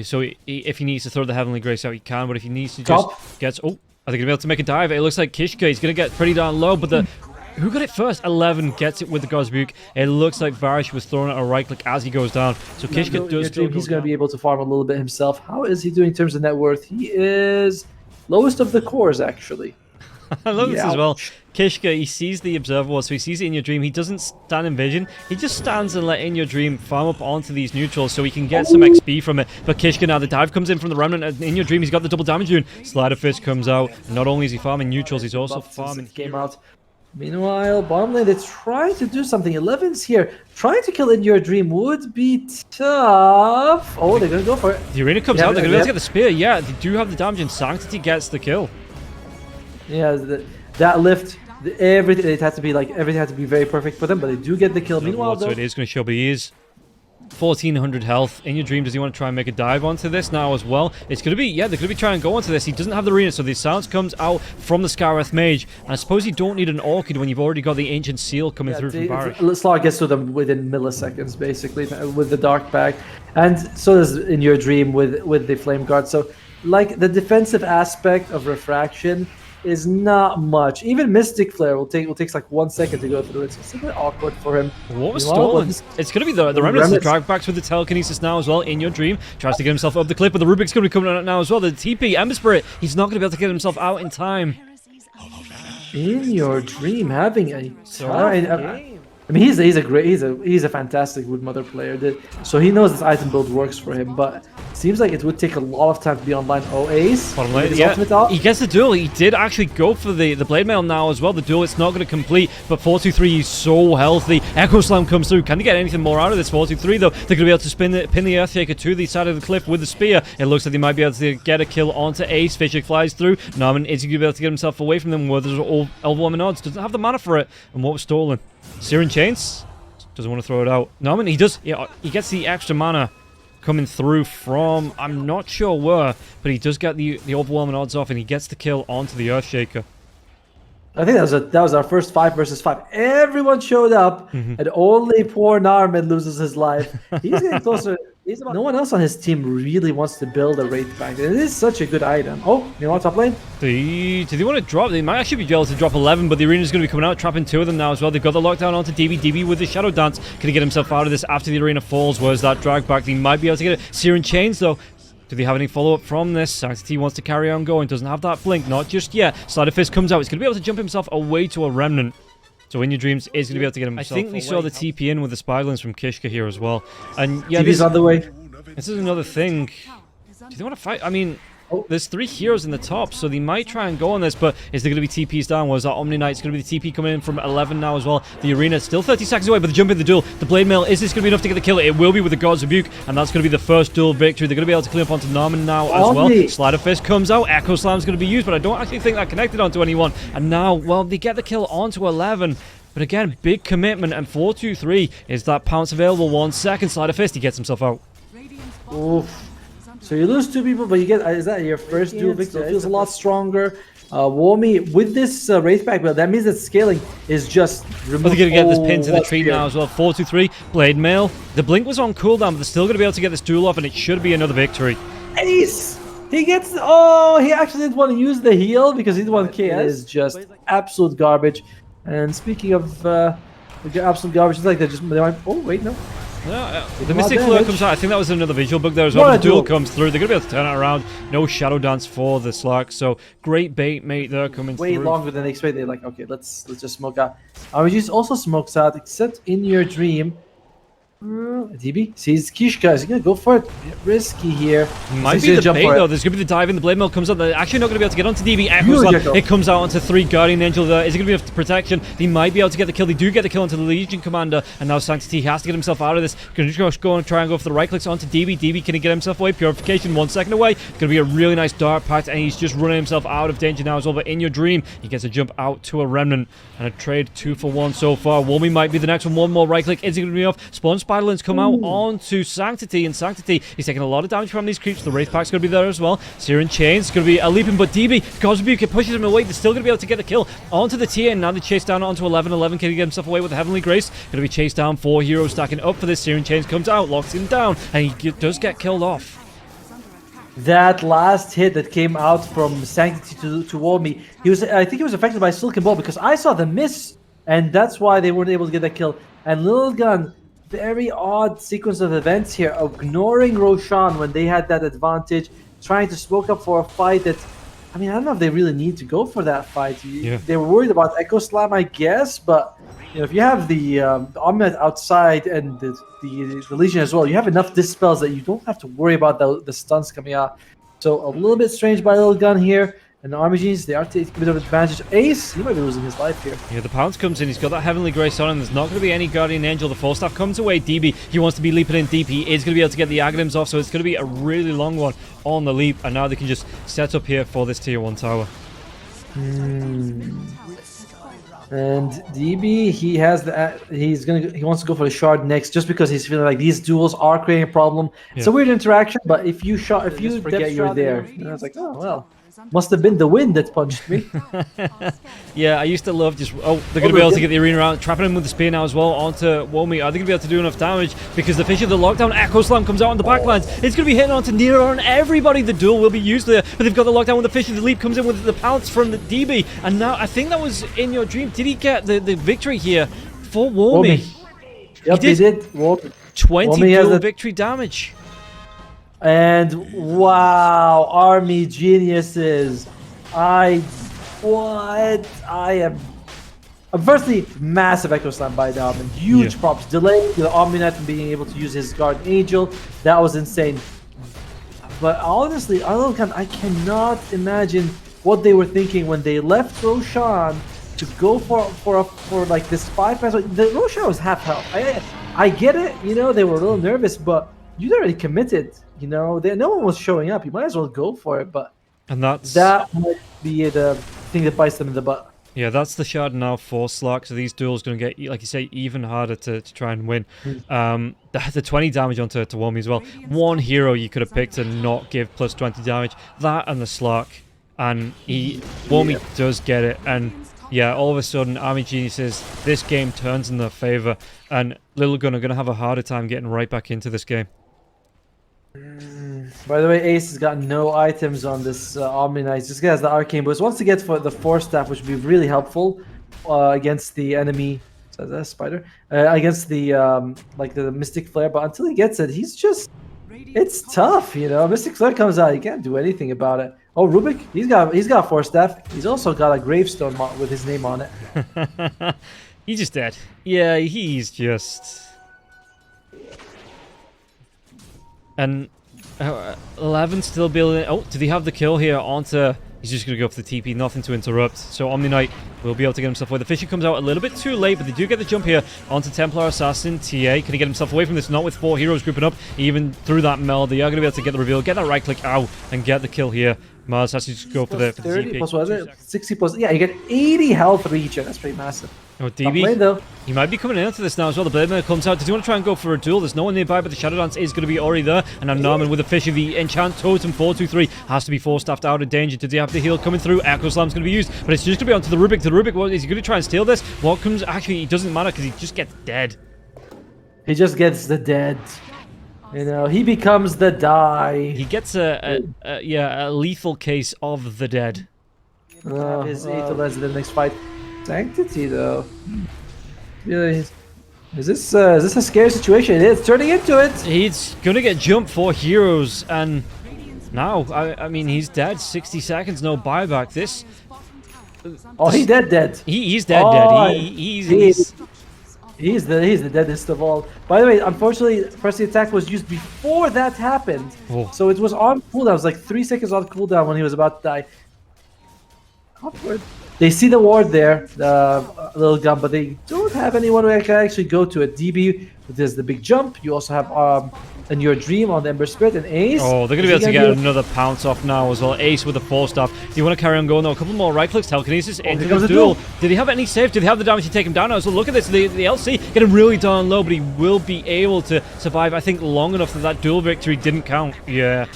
So if he needs to throw the Heavenly Grace out, he can. But if he needs to just get... Oh, are they going to be able to make a dive? It looks like Kishka. He's going to get pretty darn low. But the... Who got it first? 11 gets it with the Gozbuk. It looks like Varish was throwing it a right click as he goes down. So Kishka does still He's going to be able to farm a little bit himself. How is he doing in terms of net worth? He is lowest of the cores, actually. I love this as well. Kishka, he sees the Observer Wall, so he sees it in your dream. He doesn't stand in vision. He just stands and let in your dream farm up onto these neutrals so he can get some XP from it. But Kishka, now the dive comes in from the Remnant, and in your dream, he's got the double damage rune. Slider Fist comes out. Not only is he farming neutrals, he's also farming... Came out. Meanwhile, bottom lane, they're trying to do something. 11's here. Trying to kill in your dream would be tough. Oh, they're going to go for it. The arena comes out. They're going to be able to get the spear. Yeah, they do have the damage, and Sanctity gets the kill. Yeah, that lift, everything, it had to be like, everything had to be very perfect for them, but they do get the kill. Meanwhile, though, it is going to show, but he is 1400 health. In your dream, does he want to try and make a dive onto this now as well? It's going to be, yeah, they're going to be trying to go onto this. He doesn't have the arena, so the silence comes out from the Scareth Mage. And I suppose you don't need an Orchid when you've already got the Ancient Seal coming through from Barish. Slot gets to them within milliseconds, basically, with the Dark Bag. And so does in your dream with the Flame Guard. So, like, the defensive aspect of Refraction is not much. Even Mystic Flare will takes like 1 second to go through it. So it's a bit awkward for him. What was stolen? It's going to be the Remnants, the drag backs with the telekinesis now as well. In your dream, tries to get himself up the cliff, but the Rubik's going to be coming out now as well. The TP, Ember Spirit, he's not going to be able to get himself out in time. In your dream, having a time. I mean, he's a fantastic Wood Mother player. So he knows this item build works for him, but it seems like it would take a lot of time to be online. Oh, Ace, yeah, he gets the duel. He did actually go for the Blade Mail now as well. The duel, it's not going to complete, but 423 is so healthy. Echo Slam comes through. Can he get anything more out of this 423 though? They're going to be able to pin the Earthshaker to the side of the cliff with the spear. It looks like they might be able to get a kill onto Ace. Fisher flies through. Narman is he going to be able to get himself away from them? Where there's overwhelming odds. Doesn't have the mana for it. And what was stolen? Searing Chains doesn't want to throw it out. Norman, he does. Yeah, he gets the extra mana coming through from I'm not sure where, but he does get the overwhelming odds off, and he gets the kill onto the Earthshaker. I think that was our first 5 versus 5. Everyone showed up, and only poor Narman loses his life. He's getting closer. No one else on his team really wants to build a Wraith Bank. It is such a good item. Oh, you know what, top lane? Do they want to drop? They might actually be able to drop 11, but the arena's going to be coming out, trapping 2 of them now as well. They've got the lockdown onto DB. DB with the Shadow Dance. Can he get himself out of this after the arena falls? Where's that drag back? They might be able to get it. Searing Chains, though. Do they have any follow-up from this? Sanctity wants to carry on going. Doesn't have that blink. Not just yet. Slider Fist comes out. He's going to be able to jump himself away to a Remnant. So in your dreams is going to be able to get himself. I think we saw the TP in with the Spyglands from Kishka here as well. And yeah, TP's on the way. This is another thing. Do they want to fight? I mean, there's 3 heroes in the top, so they might try and go on this, but is there going to be TPs down? Was that Omni Knight's going to be the TP coming in from 11 now as well? The arena is still 30 seconds away, but the jump in the duel. The Blade Mail, is this going to be enough to get the kill? It will be with the God's Rebuke, and that's going to be the first duel victory. They're going to be able to clean up onto Narman now as well. Slider Fist comes out. Echo Slam's going to be used, but I don't actually think that connected onto anyone. And now, well, they get the kill onto 11. But again, big commitment, and 423 is that pounce available. 1 second. Slider Fist, he gets himself out. Oof. So you lose 2 people, but you get, is that your first duel victory? It feels a lot stronger. Womi, with this Wraith Back build, that means that scaling is just removed. They're going to get this pin to the tree now as well. 423, Blade Mail. The blink was on cooldown, but they're still going to be able to get this duel off, and it should be another victory. Ace! He gets, oh, he actually didn't want to use the heal because he didn't want KS. It is just absolute garbage. And speaking of absolute garbage, it's like they might, oh, wait, no. Yeah, the Mystic Flare comes out. I think that was another visual bug there as well. The duel comes through. They're going to be able to turn it around. No Shadow Dance for the Slack. So great bait mate there coming through. Way longer than they expected. They're like, okay, let's just smoke out. RNG also smokes out, except in your dream. DB sees Kishka. Is he going to go for it? Risky here. Might be the bait though. There's going to be the dive in. The Blade Mail comes out. They're actually not going to be able to get onto DB. It comes out onto 3 Guardian Angel there. Is it going to be enough protection? They might be able to get the kill. They do get the kill onto the Legion Commander. And now Sanctity has to get himself out of this. Going to just go and try and go for the right clicks onto DB. DB, can he get himself away? Purification 1 second away. Going to be a really nice Dark Pact. And he's just running himself out of danger now as well. But in your dream, he gets a jump out to a Remnant. And a trade 2 for 1 so far. Womi might be the next one. 1 more right click. Is he going to be off? Spawn Spiderlands come out on to Sanctity, and Sanctity, he's taking a lot of damage from these creeps. The Wraith Pack's going to be there as well. Searing Chains going to be a leaping, but DB, God's Rebuke, it pushes him away. They're still going to be able to get the kill onto the tier, and now they chase down onto 11. 11 can he get himself away with the Heavenly Grace. Going to be chased down. 4 heroes stacking up for this. Searing Chains comes out, locks him down, and he does get killed off. that last hit that came out from Sanctity to Wolmy, I think he was affected by Silken Ball because I saw the miss, and that's why they weren't able to get that kill. And LILGUN, very odd sequence of events here, ignoring Roshan when they had that advantage, trying to smoke up for a fight that, I mean, I don't know if they really need to go for that fight. Yeah. They were worried about Echo Slam, I guess, but you know, if you have the Omnet outside and the Legion as well, you have enough dispels that you don't have to worry about the stuns coming out. So a little bit strange by LILGUN here. And the Army Genies, they are taking a bit of advantage. Ace, he might be losing his life here. Yeah, the pounce comes in. He's got that Heavenly Grace on him. There's not going to be any Guardian Angel. The Force Staff comes away. DB, he wants to be leaping in deep. He is going to be able to get the Aghanims off, so it's going to be a really long one on the leap. And now they can just set up here for this tier 1 tower. And DB, he has he wants to go for the shard next, just because he's feeling like these duels are creating a problem. Yeah. It's a weird interaction, but if you forget you're there, and I was like, oh well, must have been the wind that punched me. Yeah, I used to love just they're going to be able to get the arena around, trapping him with the spear now as well onto Wolmy. Are they going to be able to do enough damage? Because the Fish of the Lockdown Echo Slam comes out on the backlines. It's going to be hitting onto Nero and everybody. The duel will be used there, but they've got the lockdown when the Fish of the Leap comes in with the pounce from the DB. And now I think that was in your dream. Did he get the victory here for Wolmy? Yep, he did. 20 duel victory damage. And wow, Army Geniuses. I'm firstly massive Echo Slam by Dom and huge props. Delaying the Omninet from being able to use his Guardian Angel. That was insane. But honestly, I cannot imagine what they were thinking when they left Roshan to go for like this 5-pass. The Roshan was half health. I get it, you know, they were a little nervous, but you'd already committed. You know, no one was showing up. You might as well go for it, but that might be the thing that bites them in the butt. Yeah, that's the shard now for Slark. So these duels going to get, like you say, even harder to try and win. The 20 damage onto Wolmy as well. One hero you could have picked to not give plus 20 damage. That and the Slark, and Wolmy does get it. And yeah, all of a sudden, Army Geniuses, this game turns in their favor, and LILGUN are going to have a harder time getting right back into this game. By the way, Ace has got no items on this Omni-Knight. This guy has the Arcane Boost. Wants to get for the Force Staff, which would be really helpful against the enemy. So that's Spider. Against the like the Mystic Flare, but until he gets it, he's just... It's tough, you know. Mystic Flare comes out, you can't do anything about it. Oh, Rubik, he's got Force Staff. He's also got a gravestone with his name on it. He's just dead. Yeah, he's just... And 11 still building. Oh, did he have the kill here onto... He's just going to go for the TP, nothing to interrupt. So Omni Knight will be able to get himself away. The Fisher comes out a little bit too late, but they do get the jump here onto Templar Assassin. TA, can he get himself away from this? Not with 4 heroes grouping up, even through that meld. They are going to be able to get the reveal, get that right click out, and get the kill here. Mars has to just go for the 30 plus what is it? 60 plus... Yeah, you get 80 health regen. That's pretty massive. Oh, DB, he might be coming into this now as well. The Blade Mail comes out. Does he want to try and go for a duel? There's no one nearby, but the Shadow Dance is going to be already there. And now Narman with the Fish of the Enchant Totem 4-2-3 has to be Force-Staffed out of danger. Did he have the heal coming through? Echo Slam's going to be used, but it's just going to be onto the Rubik. The Rubik, what, is he going to try and steal this? What comes? Actually, it doesn't matter because he just gets dead. He just gets the dead. You know, he becomes the die. He gets a lethal case of the dead. His 8 to less in the next fight. Sanctity, though. Really, is this a scary situation? It's turning into it. He's gonna get jumped for heroes, and now I mean he's dead. 60 seconds, no buyback. This. Oh, he's dead. He's dead. He's the deadest of all. By the way, unfortunately, first the attack was used before that happened, so it was on cooldown. It was like 3 seconds on cooldown when he was about to die. Awkward. They see the ward there, LILGUN, but they don't have anyone who can actually go to it. DB, there's the big jump. You also have in your dream on the Ember Spirit and Ace. Oh, they're going to be able to get another pounce off now as well. Ace with the Force Staff. Do you want to carry on going though? A couple more right clicks. Telekinesis into the duel. Did he have any save? Did he have the damage to take him down now? So look at this. The LC getting really down low, but he will be able to survive, I think, long enough that duel victory didn't count. Yeah.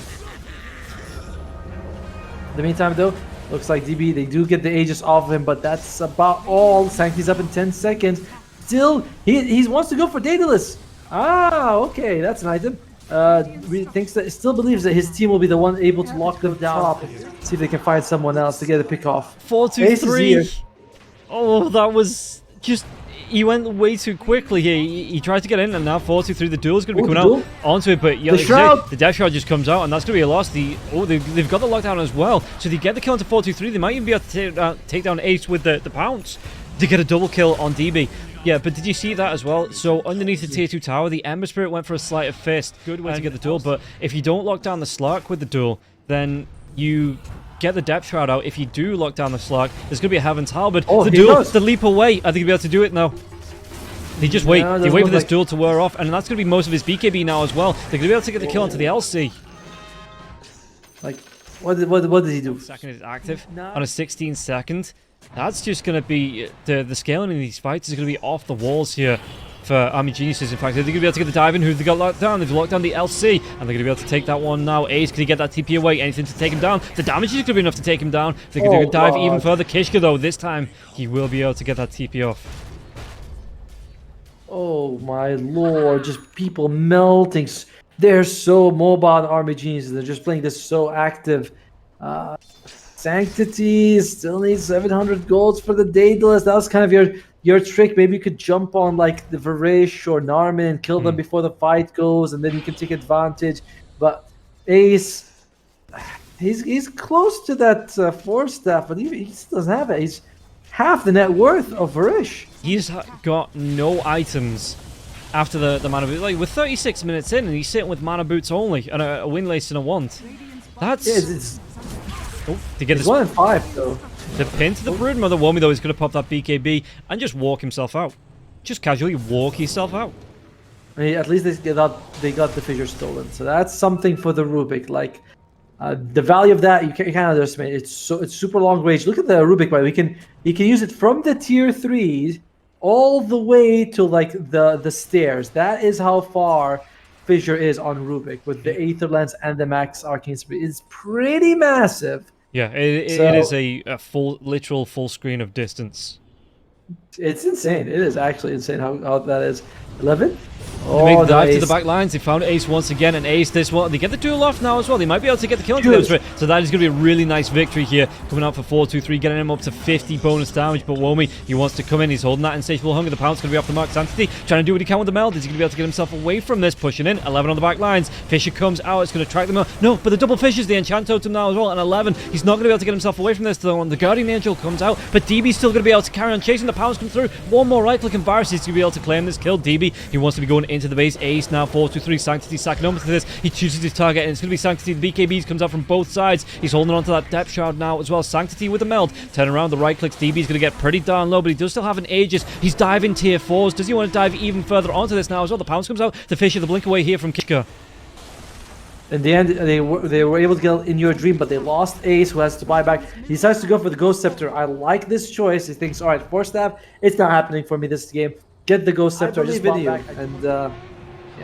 In the meantime, though, looks like DB, they do get the Aegis off of him, but that's about all. Sanctity's up in 10 seconds. Still, he wants to go for Daedalus. Ah, okay, that's an item. thinks that still believes that his team will be the one able to lock them down. See if they can find someone else to get a pick off. 4-2-3. Oh, that was just. He went way too quickly here. He tried to get in, and now 4-2-3. The duel's going to be coming out onto it, but yeah, the Death Shroud just comes out, and that's going to be a loss. They've got the lockdown as well, so they get the kill into 4-2-3. They might even be able to take down Ace with the pounce to get a double kill on DB. Yeah, but did you see that as well? So underneath the tier 2 tower, the Ember Spirit went for a sleight of fist. Good way to get the duel, but if you don't lock down the Slark with the duel, then you get the Depth Shroud out. If you do lock down the Slark, there's going to be a Heaven's Halberd. The duel, the leap away. I think he'll be able to do it now. They just wait. They wait for this duel to wear off, and that's going to be most of his BKB now as well. They're going to be able to get the kill onto the LC. Like, what did he do? Second is active on a 16 second. That's just going to be the scaling in these fights is going to be off the walls here for Army Geniuses. In fact, they're going to be able to get the dive in. Who they got locked down? They've locked down the LC, and they're going to be able to take that one now. Ace, can he get that TP away? Anything to take him down? The damage is going to be enough to take him down. They're going to dive even further. Kishka, though, this time he will be able to get that TP off. Oh my lord, just people melting. They're so mobile, Army Geniuses. They're just playing this so active. Sanctity still needs 700 golds for the Daedalus. That was kind of your trick. Maybe you could jump on like the Varish or Narman and kill them before the fight goes, and then you can take advantage. But Ace, he's close to that Force Staff, but he still doesn't have it. He's half the net worth of Varish. He's got no items after the mana boot. Like, we're 36 minutes in, and he's sitting with mana boots only, and a Windlace and a wand. That's... to get this 1 in 5 though. The pin to the Broodmother Womi though is going to pop that BKB and just walk himself out. Just casually walk yourself out. I mean, at least they got the fissure stolen, so that's something for the Rubik. Like the value of that you can't underestimate. It's super long range. Look at the Rubik, right? You can use it from the tier 3 all the way to like the stairs. That is how far fissure is on Rubik with the Aether Lens and the max arcane speed. It's pretty massive. Yeah, it is a literal full screen of distance. It's insane. It is actually insane how that is. 11? They make the dive to the back lines. They found Ace once again, and Ace this one. They get the duel off now as well. They might be able to get the kill into them. So that is going to be a really nice victory here. Coming out for 4-2-3, getting him up to 50 bonus damage. But Womi, he wants to come in. He's holding that insatiable hunger. The pound's going to be off the mark. Sanctity trying to do what he can with the meld. Is he going to be able to get himself away from this? Pushing in. 11 on the back lines. Fissure comes out. It's going to track them out. No, but the double Fissures, the enchant totem now as well. And 11, he's not going to be able to get himself away from this. The Guardian Angel comes out, but DB's still going to be able to carry on chasing. The pounds come through. One more right click and Virus is going to be able to claim this kill. DB, he wants to be going into the base. Ace now 4-2-3. Sanctity sacking over to this. He chooses his target, and it's going to be Sanctity. The BKBs comes out from both sides. He's holding on to that Depth Shroud now as well. Sanctity with the meld. Turn around the right clicks. DB's going to get pretty darn low, but he does still have an Aegis. He's diving tier 4s. Does he want to dive even further onto this now as well? The pounds comes out. The Fissure, the blink away here from Kishka. In the end, they were able to get in your dream, but they lost Ace, who has to buy back. He decides to go for the Ghost Scepter. I like this choice. He thinks, all right, Force Staff, it's not happening for me this game. Get the Ghost Scepter. Just video. And yeah,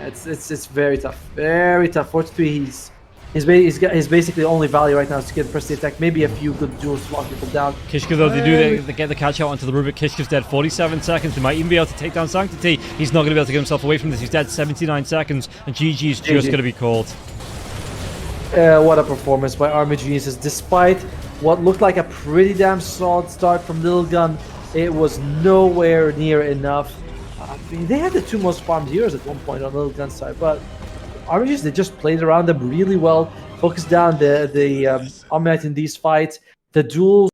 it's very tough. Very tough. 4-3. He's basically only value right now is to get press the attack. Maybe a few good duels to lock people down. Kishka though, they get the catch out onto the Rubik. Kishka's dead. 47 seconds. They might even be able to take down Sanctity. He's not going to be able to get himself away from this. He's dead. 79 seconds, and GG is just going to be called. What a performance by Army Geniuses. Despite what looked like a pretty damn solid start from LILGUN, it was nowhere near enough. I mean, they had the 2 most farmed heroes at one point on LILGUN's side, but Army Geniuses, they just played around them really well, focused down the Omnight in these fights. The duels